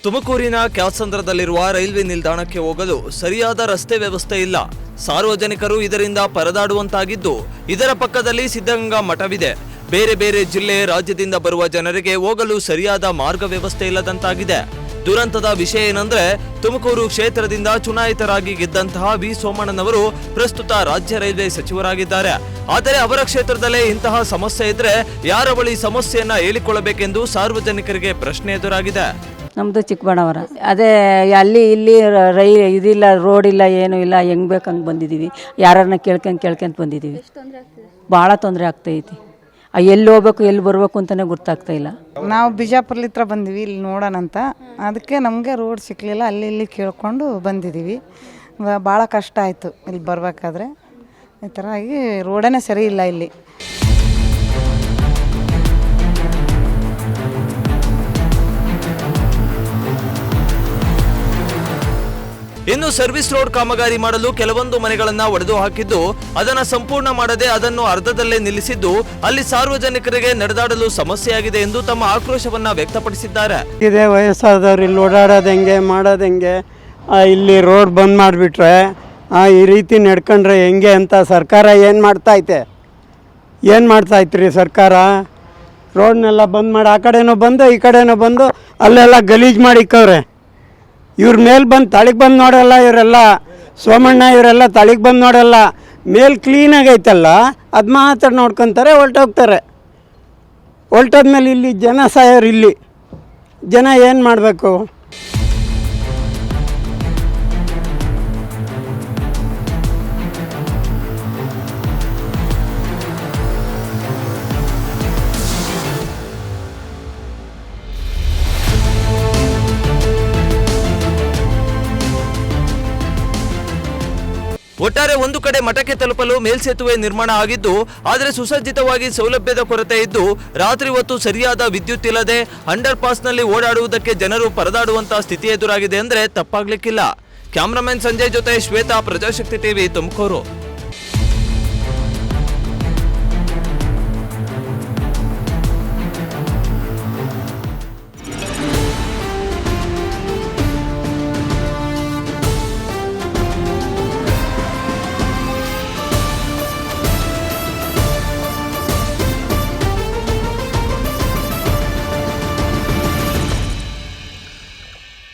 ತುಮಕೂರಿನ ಕ್ಯಾತ್ಸಂದ್ರದಲ್ಲಿರುವ ರೈಲ್ವೆ ನಿಲ್ದಾಣಕ್ಕೆ ಹೋಗಲು ಸರಿಯಾದ ರಸ್ತೆ ವ್ಯವಸ್ಥೆ ಇಲ್ಲ. ಸಾರ್ವಜನಿಕರು ಇದರಿಂದ ಪರದಾಡುವಂತಾಗಿದ್ದು, ಇದರ ಪಕ್ಕದಲ್ಲಿ ಸಿದ್ಧಗಂಗಾ ಮಠವಿದೆ. ಬೇರೆ ಬೇರೆ ಜಿಲ್ಲೆ ರಾಜ್ಯದಿಂದ ಬರುವ ಜನರಿಗೆ ಹೋಗಲು ಸರಿಯಾದ ಮಾರ್ಗ ವ್ಯವಸ್ಥೆ ಇಲ್ಲದಂತಾಗಿದೆ. ದುರಂತದ ವಿಷಯ ಏನಂದ್ರೆ, ತುಮಕೂರು ಕ್ಷೇತ್ರದಿಂದ ಚುನಾಯಿತರಾಗಿ ಗೆದ್ದಂತಹ ವಿ ಸೋಮಣ್ಣನವರು ಪ್ರಸ್ತುತ ರಾಜ್ಯ ರೈಲ್ವೆ ಸಚಿವರಾಗಿದ್ದಾರೆ. ಆದರೆ ಅವರ ಕ್ಷೇತ್ರದಲ್ಲೇ ಇಂತಹ ಸಮಸ್ಯೆ ಇದ್ರೆ ಯಾರ ಬಳಿ ಸಮಸ್ಯೆಯನ್ನ ಹೇಳಿಕೊಳ್ಳಬೇಕೆಂದು ಸಾರ್ವಜನಿಕರಿಗೆ ಪ್ರಶ್ನೆ ಎದುರಾಗಿದೆ. ನಮ್ಮದು ಚಿಕ್ಕಬಳ್ಳಾಪುರ. ಅದೇ ಅಲ್ಲಿ ಇಲ್ಲಿ ಇದಿಲ್ಲ, ರೋಡ್ ಇಲ್ಲ, ಏನೂ ಇಲ್ಲ. ಹೆಂಗೆ ಬೇಕಂಗೆ ಬಂದಿದ್ದೀವಿ, ಯಾರನ್ನ ಕೇಳ್ಕೊಂತ ಬಂದಿದ್ದೀವಿ. ಭಾಳ ತೊಂದರೆ ಆಗ್ತೈತಿ. ಎಲ್ಲಿ ಹೋಗ್ಬೇಕು ಎಲ್ಲಿ ಬರಬೇಕು ಅಂತಲೇ ಗೊತ್ತಾಗ್ತಾ ಇಲ್ಲ. ನಾವು ಬಿಜಾಪುರಲಿತ್ರ ಬಂದಿವಿ ಇಲ್ಲಿ ನೋಡೋಣಂತ. ಅದಕ್ಕೆ ನಮಗೆ ರೋಡ್ ಸಿಕ್ಕಲಿಲ್ಲ, ಅಲ್ಲಿ ಇಲ್ಲಿ ಕೇಳ್ಕೊಂಡು ಬಂದಿದ್ದೀವಿ. ಭಾಳ ಕಷ್ಟ ಆಯಿತು ಇಲ್ಲಿ ಬರಬೇಕಾದ್ರೆ. ಈ ಥರ ಆಗಿ ರೋಡೇ ಸರಿ ಇಲ್ಲ ಇಲ್ಲಿ. ಇನ್ನು ಸರ್ವಿಸ್ ರೋಡ್ ಕಾಮಗಾರಿ ಮಾಡಲು ಕೆಲವೊಂದು ಮನೆಗಳನ್ನ ಒಡೆದು ಹಾಕಿದ್ದು, ಅದನ್ನ ಸಂಪೂರ್ಣ ಮಾಡದೆ ಅದನ್ನು ಅರ್ಧದಲ್ಲೇ ನಿಲ್ಲಿಸಿದ್ದು ಅಲ್ಲಿ ಸಾರ್ವಜನಿಕರಿಗೆ ನಡೆದಾಡಲು ಸಮಸ್ಯೆಯಾಗಿದೆ ಎಂದು ತಮ್ಮ ಆಕ್ರೋಶವನ್ನ ವ್ಯಕ್ತಪಡಿಸಿದ್ದಾರೆ. ಇದೆ ವಯಸ್ಸಾದವ್ರು ಇಲ್ಲಿ ಓಡಾಡೋದು ಹೆಂಗೆ, ಮಾಡೋದು ಹೆಂಗೆ, ಇಲ್ಲಿ ರೋಡ್ ಬಂದ್ ಮಾಡಿಬಿಟ್ರೆ ಈ ರೀತಿ ನಡ್ಕೊಂಡ್ರೆ ಹೆಂಗೆ ಅಂತ ಸರ್ಕಾರ ಏನು ಮಾಡ್ತಾಯ್ತ್ರಿ ಸರ್ಕಾರ? ರೋಡ್ನೆಲ್ಲ ಬಂದ್ ಮಾಡಿ ಆ ಕಡೆನೂ ಬಂದು ಈ ಕಡೆನೂ ಬಂದು ಅಲ್ಲೆಲ್ಲ ಗಲೀಜು ಮಾಡಿಕ್ಕವ್ರೆ. ಇವ್ರ ಮೇಲೆ ಬಂದು ತಳಿಗೆ ಬಂದು ನೋಡಲ್ಲ, ಇವರೆಲ್ಲ ಸೋಮಣ್ಣ ಇವರೆಲ್ಲ ತಳಿಗೆ ಬಂದು ನೋಡಲ್ಲ. ಮೇಲೆ ಕ್ಲೀನಾಗೈತಲ್ಲ ಅದು ಮಾತ್ರ ನೋಡ್ಕೊತಾರೆ, ಹೊರಟೋಗ್ತಾರೆ. ಹೊರಟೋದ್ಮೇಲೆ ಇಲ್ಲಿ ಜನ ಸಾಯೋರು. ಇಲ್ಲಿ ಜನ ಏನು ಮಾಡಬೇಕು? ಒಟ್ಟಾರೆ ಒಂದು ಕಡೆ ಮಠಕ್ಕೆ ತಲುಪಲು ಮೇಲ್ಸೇತುವೆ ನಿರ್ಮಾಣ ಆಗಿದ್ದು, ಆದರೆ ಸುಸಜ್ಜಿತವಾಗಿ ಸೌಲಭ್ಯದ ಕೊರತೆ ಇದ್ದು, ರಾತ್ರಿ ಹೊತ್ತು ಸರಿಯಾದ ವಿದ್ಯುತ್ ಇಲ್ಲದೆ ಅಂಡರ್ ಪಾಸ್ನಲ್ಲಿ ಓಡಾಡುವುದಕ್ಕೆ ಜನರು ಪರದಾಡುವಂತಹ ಸ್ಥಿತಿ ಎದುರಾಗಿದೆ ಅಂದ್ರೆ ತಪ್ಪಾಗ್ಲಿಕ್ಕಿಲ್ಲ. ಕ್ಯಾಮರಾಮನ್ ಸಂಜಯ್ ಜೊತೆ ಶ್ವೇತಾ, ಪ್ರಜಾಶಕ್ತಿ ಟಿವಿ, ತುಮಕೂರು.